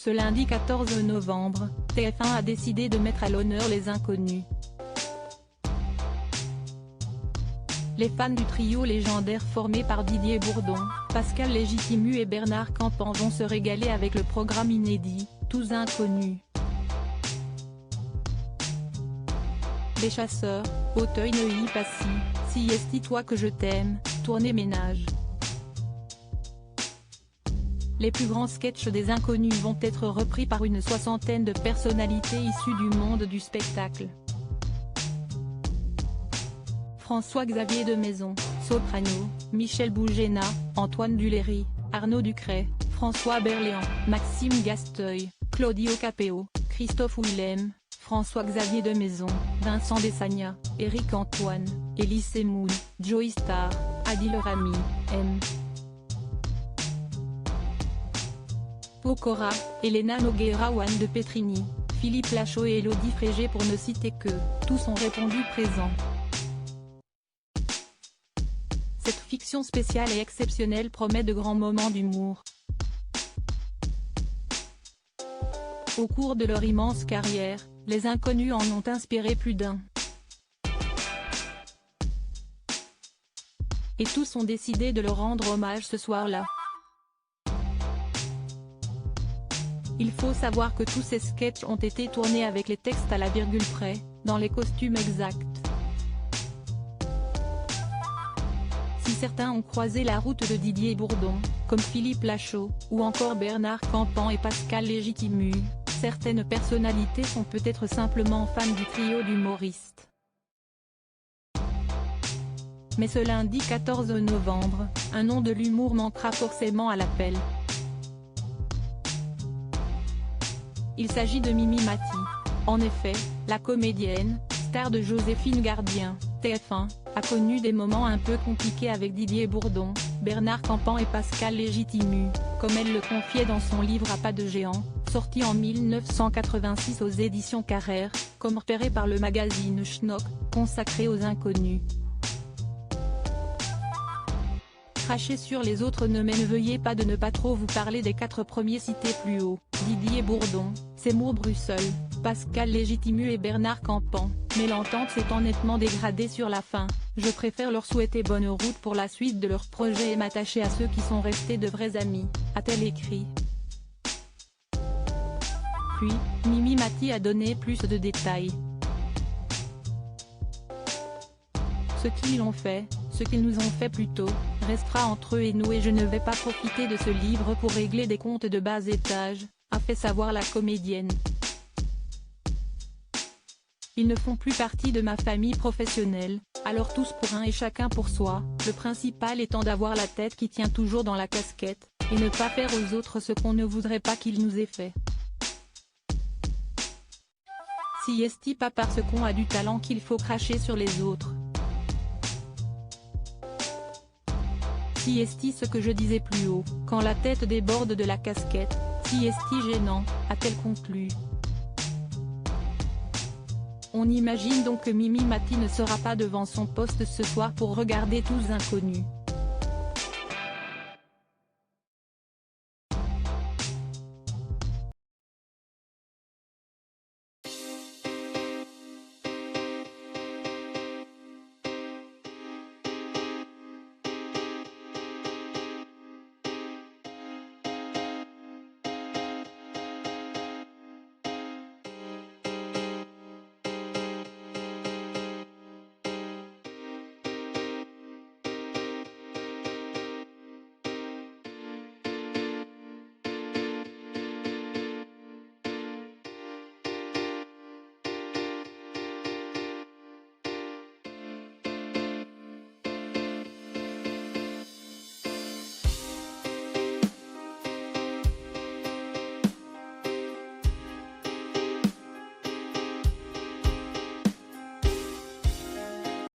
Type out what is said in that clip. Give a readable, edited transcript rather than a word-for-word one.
Ce lundi 14 novembre, TF1 a décidé de mettre à l'honneur les inconnus. Les fans du trio légendaire formé par Didier Bourdon, Pascal Légitimu et Bernard Campan vont se régaler avec le programme inédit, Tous inconnus. Les chasseurs, Auteuil-Neuilly-Passy, Si esti toi que je t'aime, Tournée ménage. Les plus grands sketchs des inconnus vont être repris par une soixantaine de personnalités issues du monde du spectacle. François-Xavier de Maison, Soprano, Michel Bougena, Antoine Duléry, Arnaud Ducret, François Berléand, Maxime Gasteuil, Claudio Capéo, Christophe Willem, François-Xavier de Maison, Vincent Desagna, Éric Antoine, Elie Semoun, Joey Star, Adil Rami, M. Pokora, Elena Nogueira, Juan de Petrini, Philippe Lachaud et Élodie Frégé pour ne citer que, tous ont répondu présent. Cette fiction spéciale et exceptionnelle promet de grands moments d'humour. Au cours de leur immense carrière, les inconnus en ont inspiré plus d'un. Et tous ont décidé de leur rendre hommage ce soir-là. Il faut savoir que tous ces sketchs ont été tournés avec les textes à la virgule près, dans les costumes exacts. Si certains ont croisé la route de Didier Bourdon, comme Philippe Lachaud, ou encore Bernard Campan et Pascal Légitimu, certaines personnalités sont peut-être simplement fans du trio d'humoristes. Mais ce lundi 14 novembre, un nom de l'humour manquera forcément à l'appel. Il s'agit de Mimi Mati. En effet, la comédienne, star de Joséphine Gardien, TF1, a connu des moments un peu compliqués avec Didier Bourdon, Bernard Campan et Pascal Légitimu, comme elle le confiait dans son livre À pas de géant, sorti en 1986 aux éditions Carrère, comme repéré par le magazine Schnock, consacré aux inconnus. Cracher sur les autres ne veuillez pas de ne pas trop vous parler des 4 premiers cités plus haut, Didier Bourdon, Seymour Brussel, Pascal Légitimu et Bernard Campan, mais l'entente s'est nettement dégradée sur la fin. Je préfère leur souhaiter bonne route pour la suite de leur projet et m'attacher à ceux qui sont restés de vrais amis, a-t-elle écrit. Puis, Mimi Mati a donné plus de détails. Ce qu'ils ont fait, ce qu'ils nous ont fait plutôt, restera entre eux et nous et je ne vais pas profiter de ce livre pour régler des comptes de bas étage, a fait savoir la comédienne. Ils ne font plus partie de ma famille professionnelle, alors tous pour un et chacun pour soi, le principal étant d'avoir la tête qui tient toujours dans la casquette, et ne pas faire aux autres ce qu'on ne voudrait pas qu'ils nous aient fait. Si esti pas parce qu'on a du talent qu'il faut cracher sur les autres. Si esti ce que je disais plus haut, quand la tête déborde de la casquette, si esti gênant, a-t-elle conclu. On imagine donc que Mimi Mati ne sera pas devant son poste ce soir pour regarder Tous inconnus.